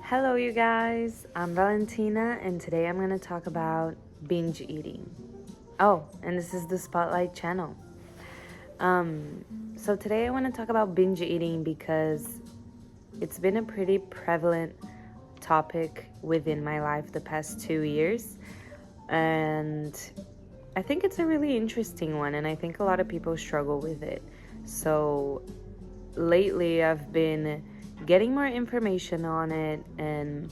Hello, you guys. I'm Valentina, and today I'm going to talk about binge eating. Oh, and this is the Spotlight channel. So today I want to talk about binge eating because it's been a pretty prevalent topic within my life the past 2 years. And I think it's a really interesting one, and I think a lot of people struggle with it. So lately I've been getting more information on it and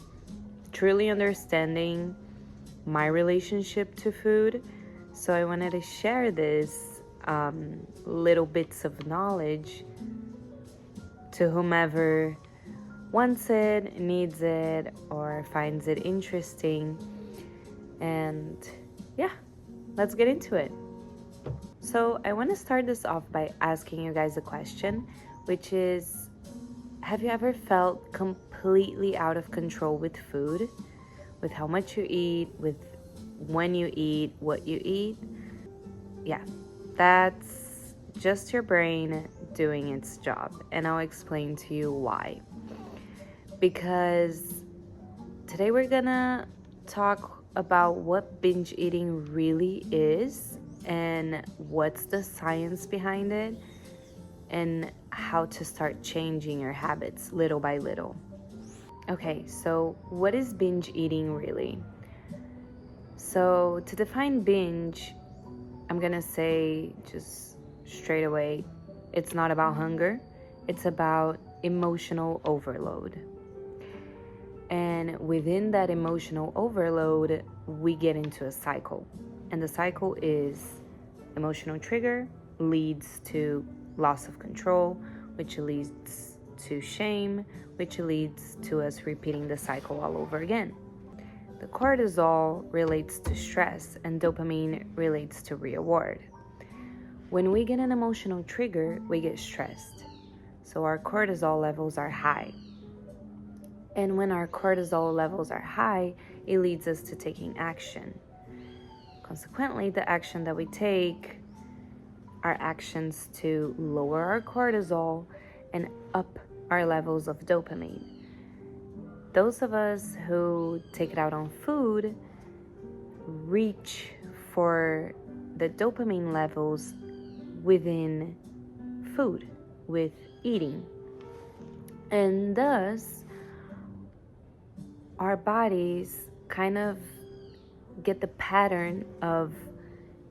truly understanding my relationship to food. So I wanted to share this little bits of knowledge to whomever wants it, needs it, or finds it interesting. And yeah, let's get into it. So I want to start this off by asking you guys a question, which is, have you ever felt completely out of control with food? With how much you eat, with when you eat, what you eat? Yeah, that's just your brain doing its job. And I'll explain to you why. Because today we're gonna talk about what binge eating really is and what's the science behind it and how to start changing your habits little by little. Okay, so what is binge eating really? So to define binge, I'm gonna say just straight away, it's not about hunger, it's about emotional overload. And within that emotional overload, we get into a cycle. And the cycle is emotional trigger leads to loss of control, which leads to shame, which leads to us repeating the cycle all over again. The cortisol relates to stress and dopamine relates to reward. When we get an emotional trigger, we get stressed. So our cortisol levels are high. And when our cortisol levels are high, it leads us to taking action. Consequently, the action that we take are actions to lower our cortisol and up our levels of dopamine. Those of us who take it out on food reach for the dopamine levels within food, with eating. And thus, our bodies kind of get the pattern of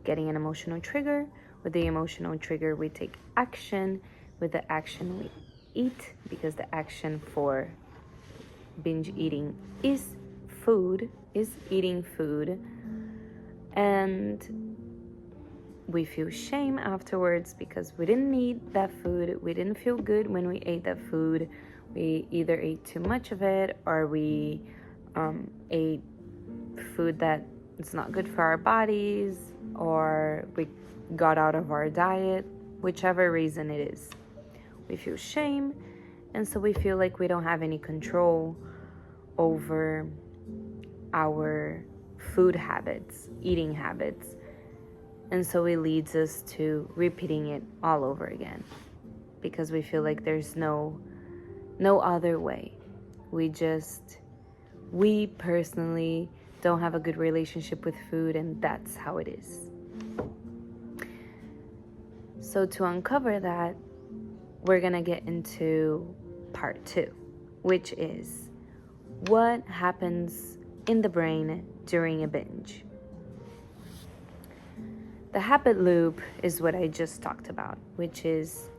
getting an emotional trigger. With the emotional trigger, we take action. With the action, we eat, because the action for binge eating is food, is eating food. And we feel shame afterwards because we didn't eat that food. We didn't feel good when we ate that food. We either ate too much of it or we ate food that is not good for our bodies, or we got out of our diet, whichever reason it is. We feel shame, and so we feel like we don't have any control over our food habits, eating habits. And so it leads us to repeating it all over again because we feel like there's no other way. We personally don't have a good relationship with food, and that's how it is. So to uncover that, we're gonna get into part 2, which is what happens in the brain during a binge. The habit loop is what I just talked about, which is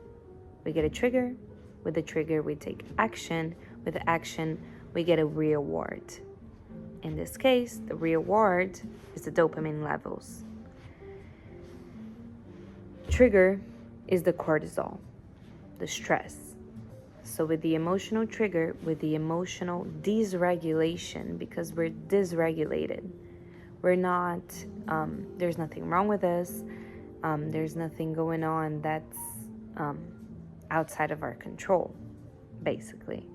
we get a trigger. With the trigger, we take action. With the action, we get a reward. In this case, the reward is the dopamine levels. Trigger is the cortisol, the stress. So with the emotional trigger, with the emotional dysregulation, because we're dysregulated, we're not, there's nothing wrong with us. There's nothing going on that's outside of our control, basically.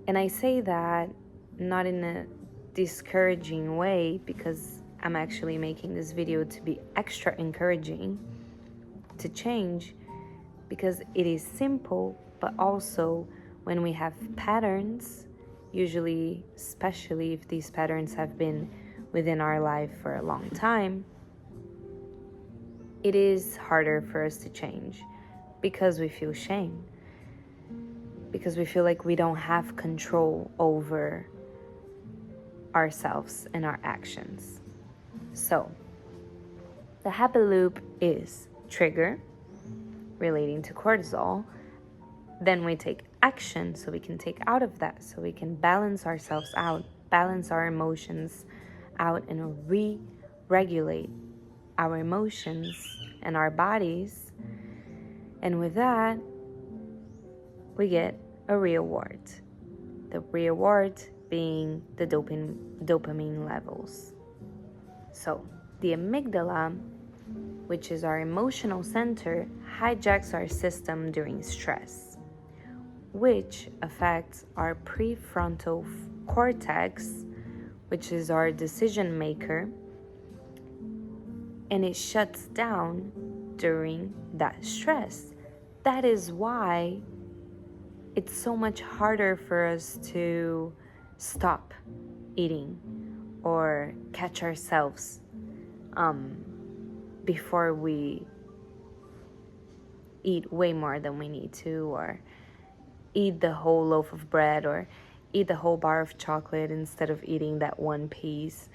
And I say that not in a discouraging way, because I'm actually making this video to be extra encouraging to change, because it is simple, but also when we have patterns, usually, especially if these patterns have been within our life for a long time, it is harder for us to change because we feel shame, because we feel like we don't have control over ourselves and our actions. So, the habit loop is trigger relating to cortisol. Then we take action so we can take out of that, so we can balance ourselves out, balance our emotions out, and re-regulate our emotions and our bodies. And with that, we get a reward. The reward being the dopamine levels. So the amygdala, which is our emotional center, hijacks our system during stress, which affects our prefrontal cortex, which is our decision maker, and it shuts down during that stress. That is why it's so much harder for us to stop eating or catch ourselves before we eat way more than we need to, or eat the whole loaf of bread, or eat the whole bar of chocolate instead of eating that one piece,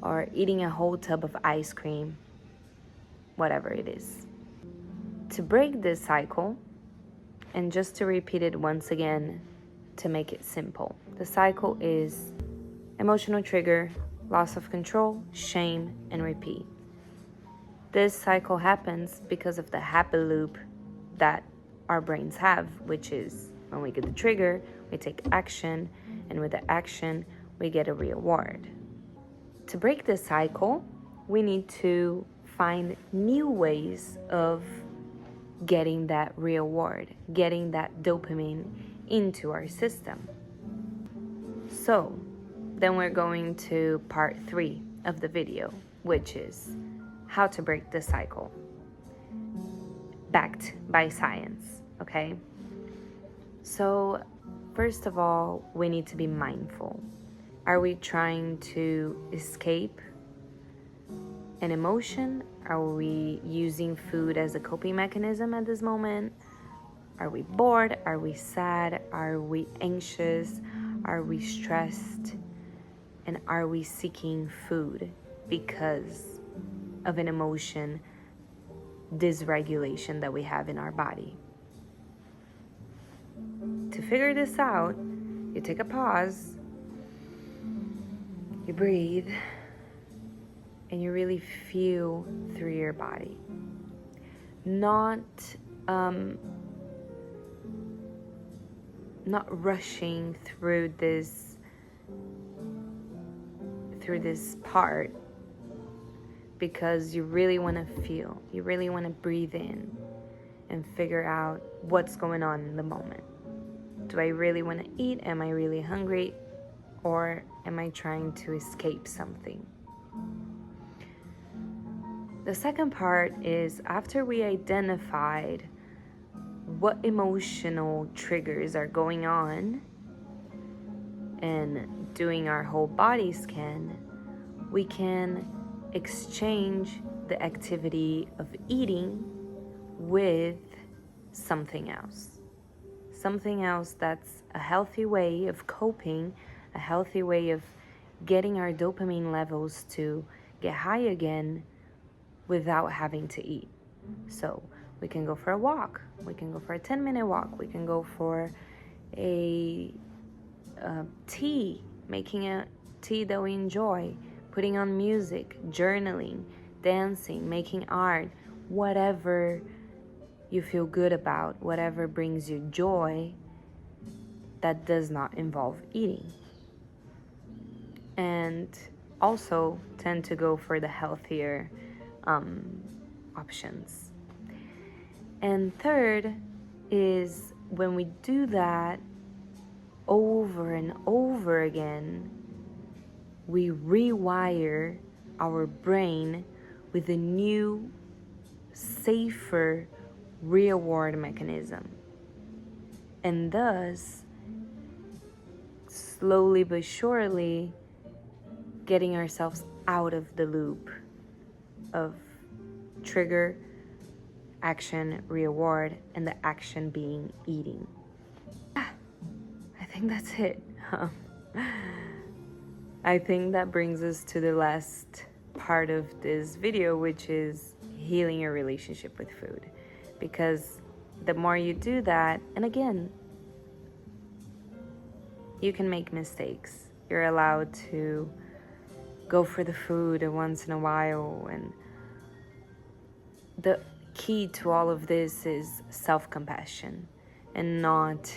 or eating a whole tub of ice cream, whatever it is. To break this cycle, and just to repeat it once again to make it simple, the cycle is emotional trigger, loss of control, shame, and repeat. This cycle happens because of the habit loop that our brains have, which is when we get the trigger, we take action, and with the action, we get a reward. To break this cycle, we need to find new ways of getting that reward, getting that dopamine into our system. So then we're going to part 3 of the video, which is how to break the cycle, backed by science, okay? So first of all, we need to be mindful. Are we trying to escape an emotion? Are we using food as a coping mechanism at this moment? Are we bored? Are we sad? Are we anxious? Are we stressed? And are we seeking food because of an emotion dysregulation that we have in our body? To figure this out, you take a pause, you breathe, and you really feel through your body. Not rushing through this part, because you really want to feel, you really want to breathe in and figure out what's going on in the moment. Do I really want to eat? Am I really hungry? Or am I trying to escape something? The second part is, after we identified what emotional triggers are going on and doing our whole body scan, we can exchange the activity of eating with something else. Something else that's a healthy way of coping, a healthy way of getting our dopamine levels to get high again without having to eat. So we can go for a walk, we can go for a 10-minute walk, we can go for a tea, making a tea that we enjoy, putting on music, journaling, dancing, making art, whatever you feel good about, whatever brings you joy that does not involve eating. And also tend to go for the healthier options. And third is, when we do that over and over again, we rewire our brain with a new, safer reward mechanism. and thus slowly but surely getting ourselves out of the loop of trigger, action, reward, and the action being eating. I think that's it. I think that brings us to the last part of this video, which is healing your relationship with food. Because the more you do that, and again, you can make mistakes. You're allowed to go for the food once in a while, and the key to all of this is self-compassion and not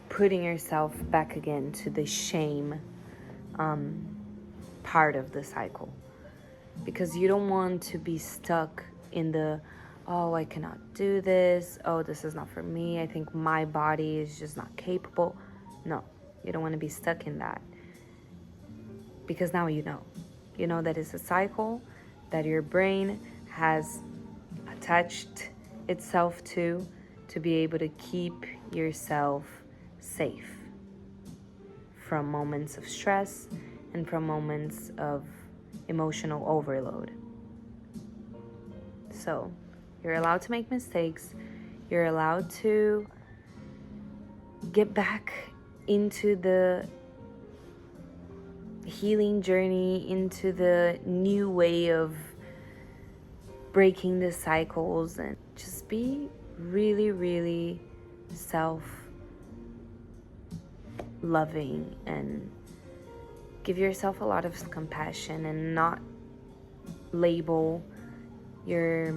putting yourself back again to the shame part of the cycle, because you don't want to be stuck in the, oh, I cannot do this, oh, this is not for me, I think my body is just not capable. No, you don't want to be stuck in that, because now you know that it's a cycle that your brain has attached itself to be able to keep yourself safe from moments of stress and from moments of emotional overload. So you're allowed to make mistakes. You're allowed to get back into the healing journey, into the new way of breaking the cycles, and just be really, really self-loving and give yourself a lot of compassion and not label your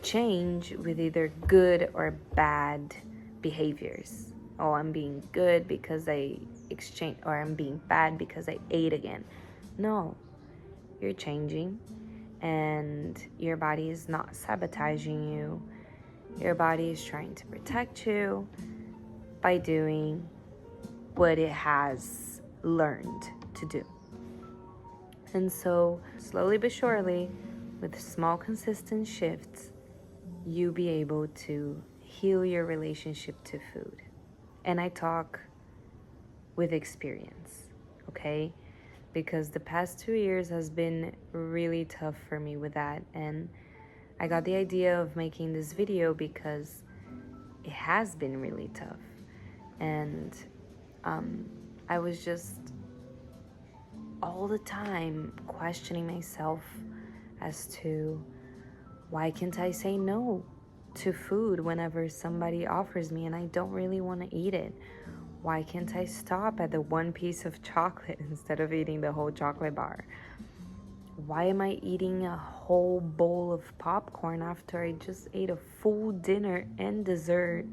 change with either good or bad behaviors. Oh, I'm being good because I exchanged, or I'm being bad because I ate again. No, you're changing, and your body is not sabotaging you. Your body is trying to protect you by doing what it has learned to do. And so, slowly but surely, with small consistent shifts, you'll be able to heal your relationship to food. And I talk with experience, okay? Because the past 2 years has been really tough for me with that. And I got the idea of making this video because it has been really tough. And I was just all the time questioning myself as to, why can't I say no to food whenever somebody offers me and I don't really want to eat it? Why can't I stop at the one piece of chocolate instead of eating the whole chocolate bar? Why am I eating a whole bowl of popcorn after I just ate a full dinner and dessert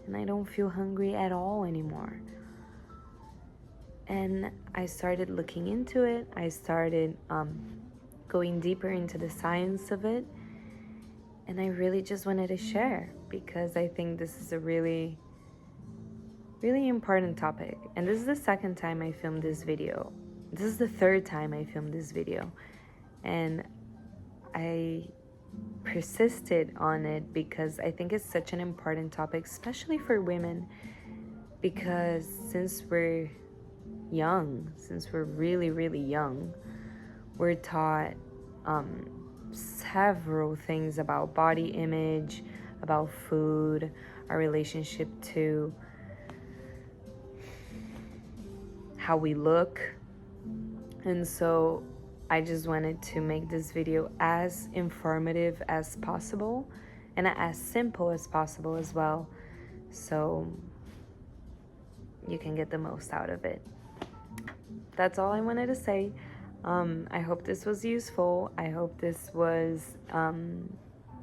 and I don't feel hungry at all anymore? And I started looking into it. I started going deeper into the science of it. And I really just wanted to share, because I think this is a really, really important topic. And this is the second time I filmed this video. This is the third time I filmed this video. And I persisted on it because I think it's such an important topic, especially for women. Because since we're young, since we're really, really young, we're taught several things about body image, about food, our relationship to how we look. And so I just wanted to make this video as informative as possible and as simple as possible as well, so you can get the most out of it. That's all I wanted to say. I hope this was useful. I hope this was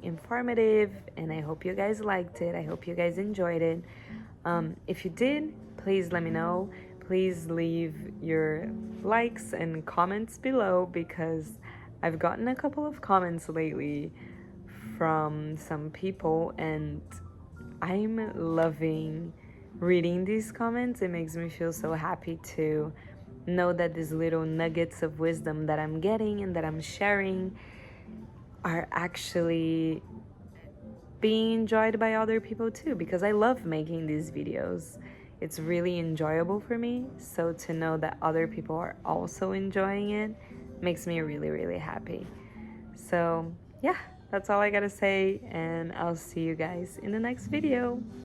informative, and I hope you guys liked it. I hope you guys enjoyed it. If you did, please let me know. Please leave your likes and comments below, because I've gotten a couple of comments lately from some people, and I'm loving reading these comments. It makes me feel so happy to know that these little nuggets of wisdom that I'm getting and that I'm sharing are actually being enjoyed by other people too, because I love making these videos. It's really enjoyable for me. So to know that other people are also enjoying it makes me really, really happy. So yeah, that's all I gotta say, and I'll see you guys in the next video.